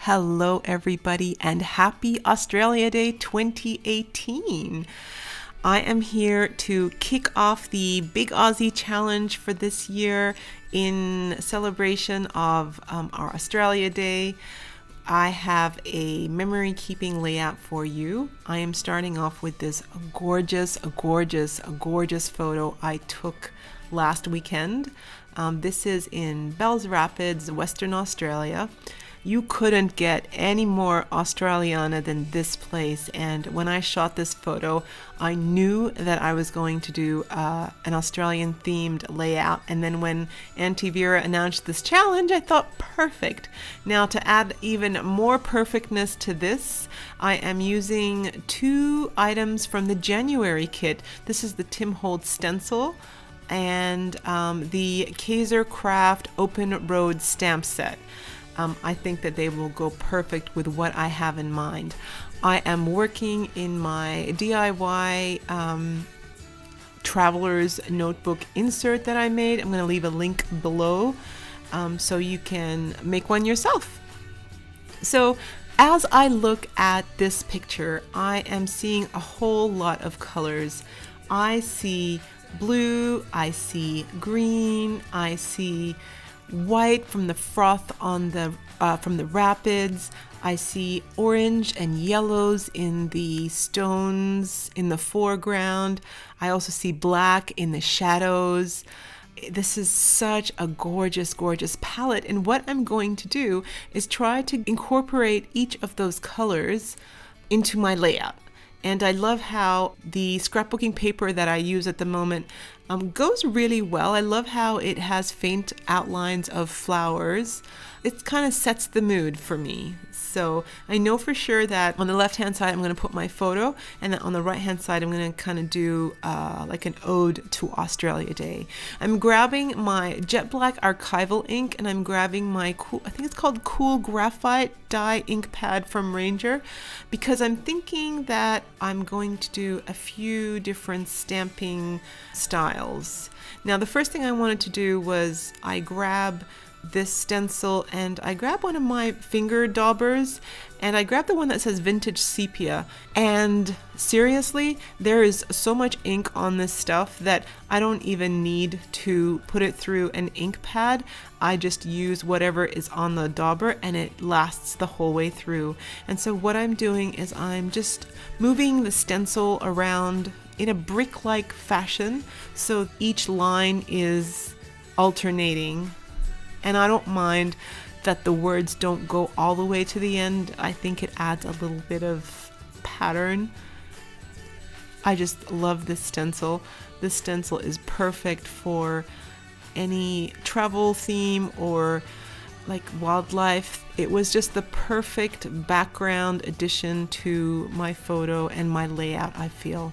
Hello everybody and happy Australia Day 2018. I am here to kick off the BiG Aussie challenge for this year in celebration of our Australia Day. I have a memory keeping layout for you. I am starting off with this gorgeous photo I took last weekend. This is in Bells Rapids, Western Australia. You couldn't get any more Australiana than this place, and when I shot this photo I knew that I was going to do an Australian themed layout, and then when Aunty Vera announced this challenge I thought perfect. Now to add even more perfectness to this, I am using two items from the January kit. This is the Tim Holtz stencil and the AVSC Craft Open Road stamp set. I think that they will go perfect with what I have in mind. I am working in my DIY traveler's notebook insert that I made. I'm going to leave a link below so you can make one yourself. So as I look at this picture, I am seeing a whole lot of colors. I see blue, I see green, I see white from the froth on the from the rapids. I see orange and yellows in the stones in the foreground. I also see black in the shadows. This is such a gorgeous palette, and what I'm going to do is try to incorporate each of those colors into my layout. And I love how the scrapbooking paper that I use at the moment goes really well. I love how it has faint outlines of flowers. It kind of sets the mood for me. So I know for sure that on the left hand side I'm going to put my photo, and then on the right hand side I'm going to kind of do like an ode to Australia Day. I'm grabbing my jet black archival ink, and I'm grabbing my cool, I think it's called Cool Graphite dye ink pad from Ranger, because I'm thinking that I'm going to do a few different stamping styles. Now the first thing I wanted to do was I grab this stencil and I grab one of my finger daubers, and I grab the one that says Vintage Sepia, and seriously there is so much ink on this stuff that I don't even need to put it through an ink pad. I just use whatever is on the dauber and it lasts the whole way through. And so what I'm doing is I'm just moving the stencil around in a brick-like fashion so each line is alternating. And I don't mind that the words don't go all the way to the end. I think it adds a little bit of pattern. I just love this stencil. This stencil is perfect for any travel theme or like wildlife. It was just the perfect background addition to my photo and my layout, I feel.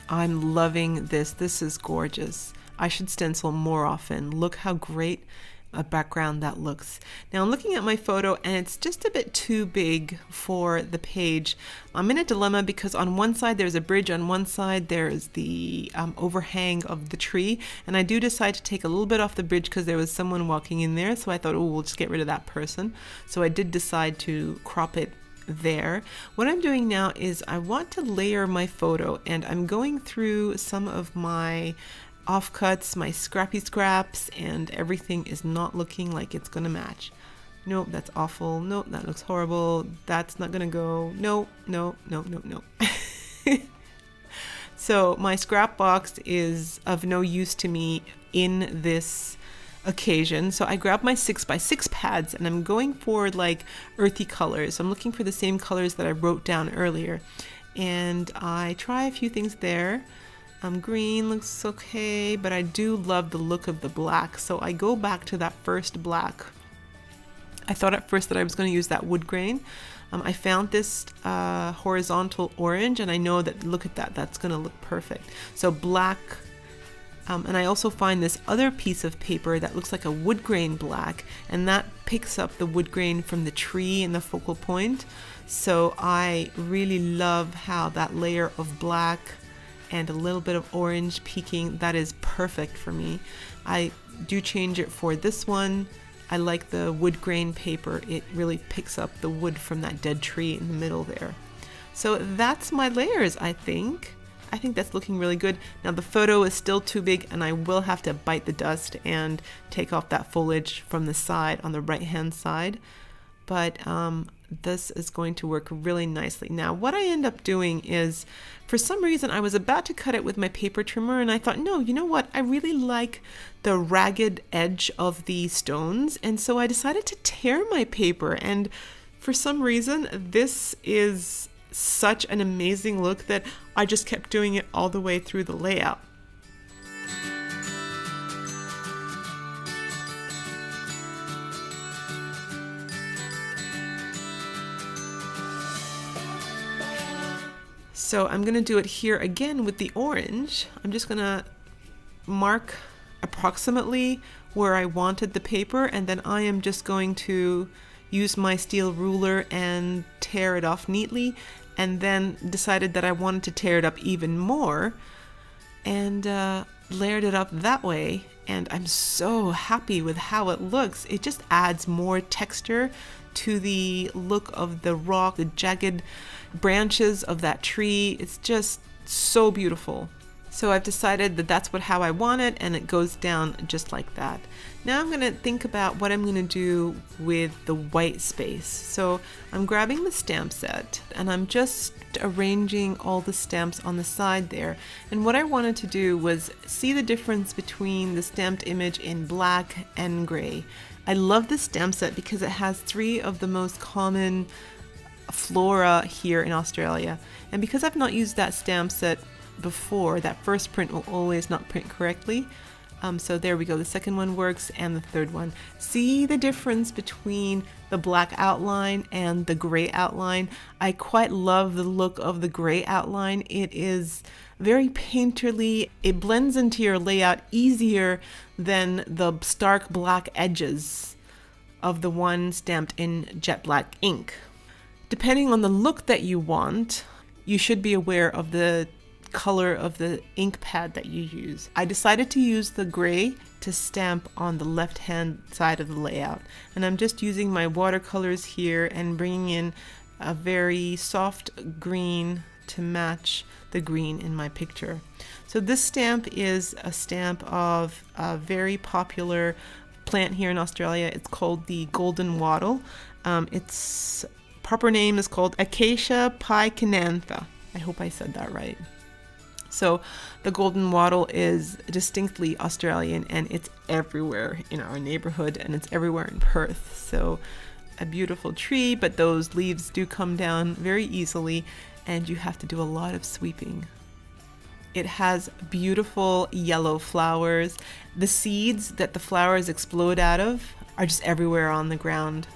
I'm loving this. This is gorgeous. I should stencil more often. Look how great a background that looks. Now I'm looking at my photo and it's just a bit too big for the page. I'm in a dilemma because on one side there's a bridge, on one side there's the overhang of the tree, and I do decide to take a little bit off the bridge because there was someone walking in there, so I thought, oh, we'll just get rid of that person. So I did decide to crop it there. What I'm doing now is I want to layer my photo, and I'm going through some of my offcuts, my scrappy scraps, and everything is not looking like it's gonna match. Nope, that's awful. Nope, that looks horrible. That's not gonna go. Nope. So my scrap box is of no use to me in this occasion, so I grabbed my 6x6 pads and I'm going for like earthy colors. I'm looking for the same colors that I wrote down earlier, and I try a few things there. Green looks okay, but I do love the look of the black, so I go back to that first black. I thought at first that I was going to use that wood grain. I found this horizontal orange, and I know that, look at that, that's going to look perfect. So black, and I also find this other piece of paper that looks like a wood grain black, and that picks up the wood grain from the tree in the focal point. So I really love how that layer of black and a little bit of orange peeking, that is perfect for me. I do change it for this one I like the wood grain paper. It really picks up the wood from that dead tree in the middle there. So that's my layers, I think. I think that's looking really good. Now the photo is still too big and I will have to bite the dust and take off that foliage from the side on the right hand side. But this is going to work really nicely. Now what I end up doing is, for some reason I was about to cut it with my paper trimmer and I thought, no, you know what, I really like the ragged edge of the stones, and so I decided to tear my paper, and for some reason this is such an amazing look that I just kept doing it all the way through the layout. So I'm going to do it here again with the orange. I'm just going to mark approximately where I wanted the paper, and then I am just going to use my steel ruler and tear it off neatly, and then decided that I wanted to tear it up even more and layered it up that way. And I'm so happy with how it looks. It just adds more texture to the look of the rock, the jagged branches of that tree. It's just so beautiful. So I've decided that that's how I want it, and it goes down just like that. Now I'm going to think about what I'm going to do with the white space. So I'm grabbing the stamp set and I'm just arranging all the stamps on the side there. And what I wanted to do was see the difference between the stamped image in black and gray. I love this stamp set because it has 3 of the most common flora here in Australia. And because I've not used that stamp set before, that first print will always not print correctly. So there we go, the second one works and the third one. See the difference between the black outline and the gray outline? I quite love the look of the gray outline. It is very painterly. It blends into your layout easier than the stark black edges of the one stamped in jet black ink. Depending on the look that you want, you should be aware of the color of the ink pad that you use. I decided to use the gray to stamp on the left hand side of the layout, and I'm just using my watercolors here and bringing in a very soft green to match the green in my picture. So this stamp is a stamp of a very popular plant here in Australia. It's called the golden wattle. Its proper name is called Acacia picantha. I hope I said that right. So the golden wattle is distinctly Australian, and it's everywhere in our neighborhood, and it's everywhere in Perth. So a beautiful tree, but those leaves do come down very easily and you have to do a lot of sweeping. It has beautiful yellow flowers. The seeds that the flowers explode out of are just everywhere on the ground.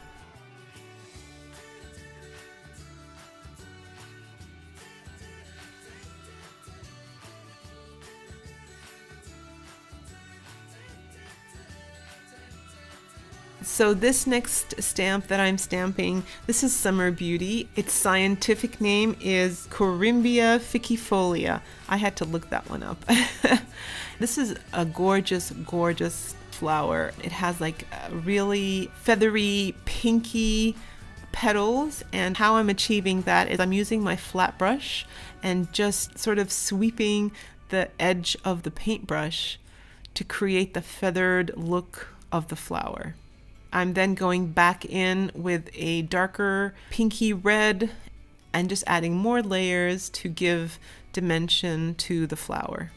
So this next stamp that I'm stamping, this is Summer Beauty. Its scientific name is Corymbia ficifolia. I had to look that one up. This is a gorgeous, gorgeous flower. It has like really feathery, pinky petals, and how I'm achieving that is I'm using my flat brush and just sort of sweeping the edge of the paintbrush to create the feathered look of the flower. I'm then going back in with a darker pinky red and just adding more layers to give dimension to the flower.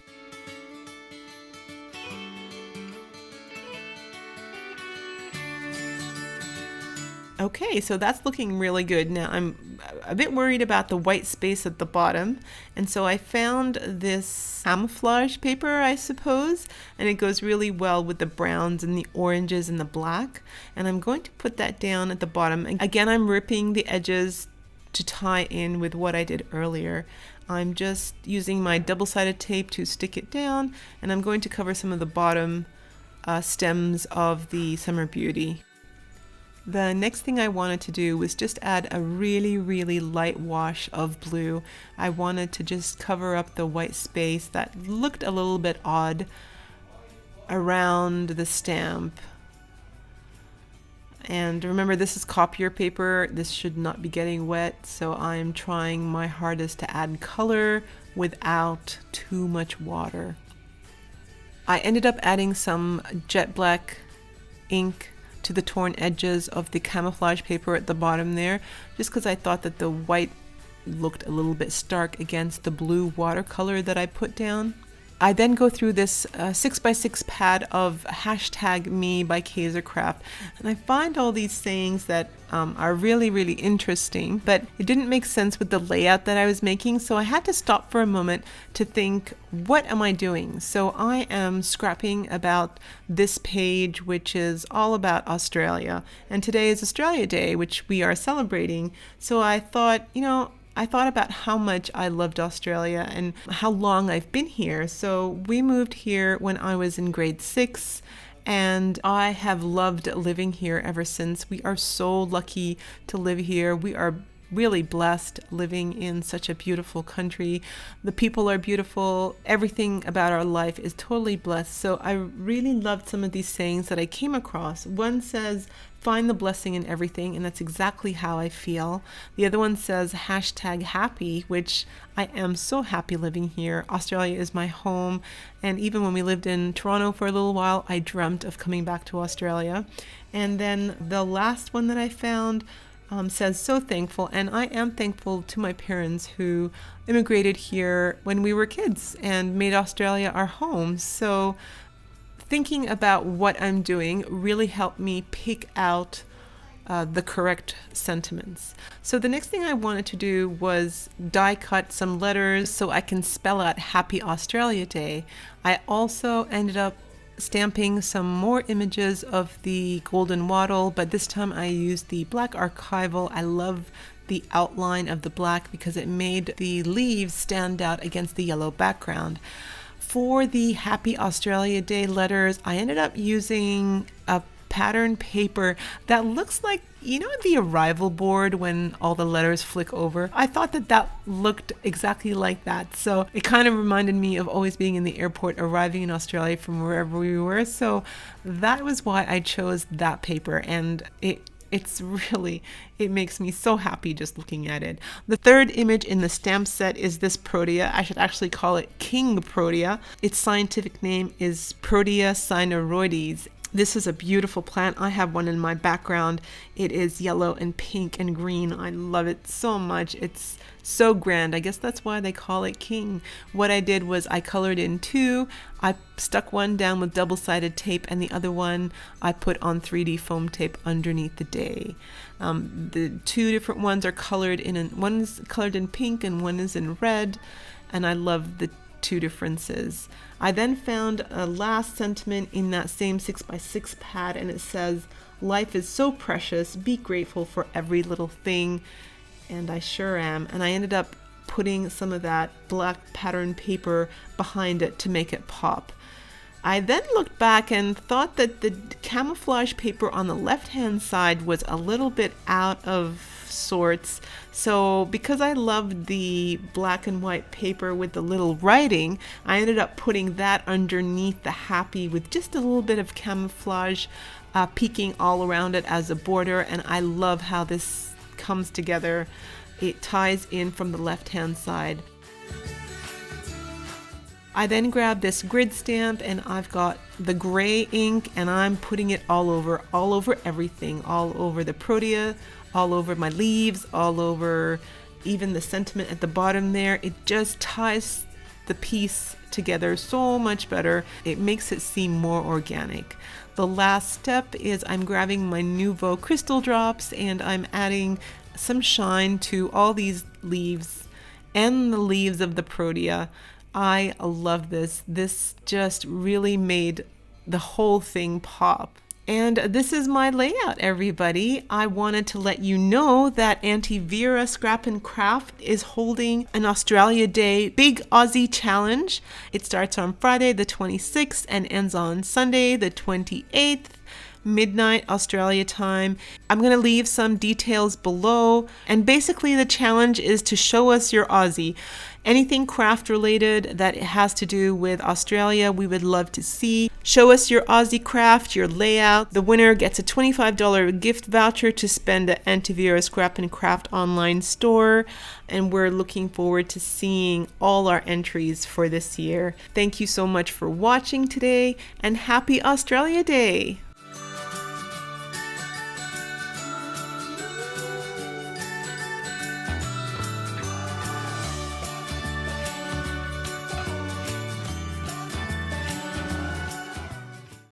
Okay, so that's looking really good. Now I'm a bit worried about the white space at the bottom, and so I found this camouflage paper, I suppose, and it goes really well with the browns and the oranges and the black, and I'm going to put that down at the bottom. Again, I'm ripping the edges to tie in with what I did earlier. I'm just using my double-sided tape to stick it down, and I'm going to cover some of the bottom stems of the Summer Beauty. The next thing I wanted to do was just add a really, really light wash of blue. I wanted to just cover up the white space that looked a little bit odd around the stamp. And remember, this is copier paper. This should not be getting wet, so I'm trying my hardest to add color without too much water. I ended up adding some jet black ink to the torn edges of the camouflage paper at the bottom there, just because I thought that the white looked a little bit stark against the blue watercolor that I put down. I then go through this 6x6 pad of #me by Craft, and I find all these sayings that are really, really interesting, but it didn't make sense with the layout that I was making, so I had to stop for a moment to think, what am I doing? So I am scrapping about this page, which is all about Australia, and today is Australia Day, which we are celebrating. So I thought, I thought about how much I loved Australia and how long I've been here. So we moved here when I was in grade 6, and I have loved living here ever since. We are so lucky to live here. We are really blessed living in such a beautiful country. The people are beautiful. Everything about our life is totally blessed. So I really loved some of these sayings that I came across. One says, find the blessing in everything, and that's exactly how I feel. The other one says #happy, which I am so happy living here. Australia is my home, and even when we lived in Toronto for a little while, I dreamt of coming back to Australia. And then the last one that I found says so thankful, and I am thankful to my parents who immigrated here when we were kids and made Australia our home. So thinking about what I'm doing really helped me pick out the correct sentiments. So the next thing I wanted to do was die cut some letters so I can spell out Happy Australia Day. I also ended up stamping some more images of the golden wattle, but this time I used the black archival. I love the outline of the black because it made the leaves stand out against the yellow background. For the Happy Australia Day letters, I ended up using a pattern paper that looks like, the arrival board when all the letters flick over. I thought that looked exactly like that. So it kind of reminded me of always being in the airport, arriving in Australia from wherever we were. So that was why I chose that paper, and it makes me so happy just looking at it. The third image in the stamp set is this protea. I should actually call it King Protea. Its scientific name is Protea cynaroides. This is a beautiful plant. I have one in my background. It is yellow and pink and green. I love it so much. It's so grand. I guess that's why they call it king. What I did was I colored in two. I stuck one down with double-sided tape, and the other one I put on 3D foam tape underneath the day. The two different ones are colored one's colored in pink and one is in red, and I love the two differences. I then found a last sentiment in that same 6x6 pad, and it says, life is so precious, be grateful for every little thing. And I sure am. And I ended up putting some of that black pattern paper behind it to make it pop. I then looked back and thought that the camouflage paper on the left-hand side was a little bit out of sorts. So because I loved the black and white paper with the little writing, I ended up putting that underneath the happy with just a little bit of camouflage peeking all around it as a border. And I love how this comes together. It ties in from the left-hand side. I then grabbed this grid stamp, and I've got the gray ink, and I'm putting it all over everything, all over the protea, all over my leaves, all over even the sentiment at the bottom there. It just ties the piece together so much better. It makes it seem more organic. The last step is I'm grabbing my Nouveau crystal drops, and I'm adding some shine to all these leaves and the leaves of the protea. I love this. This just really made the whole thing pop. And this is my layout, everybody. I wanted to let you know that Aunty Vera Scrap and Craft is holding an Australia Day BiG Aussie challenge. It starts on Friday the 26th and ends on Sunday the 28th. midnight Australia time. I'm going to leave some details below, and basically the challenge is to show us your Aussie. Anything craft related that has to do with Australia, we would love to see. Show us your Aussie craft, your layout. The winner gets a $25 gift voucher to spend at Aunty Vera's Scrap and Craft online store. And we're looking forward to seeing all our entries for this year. Thank you so much for watching today, and happy Australia Day!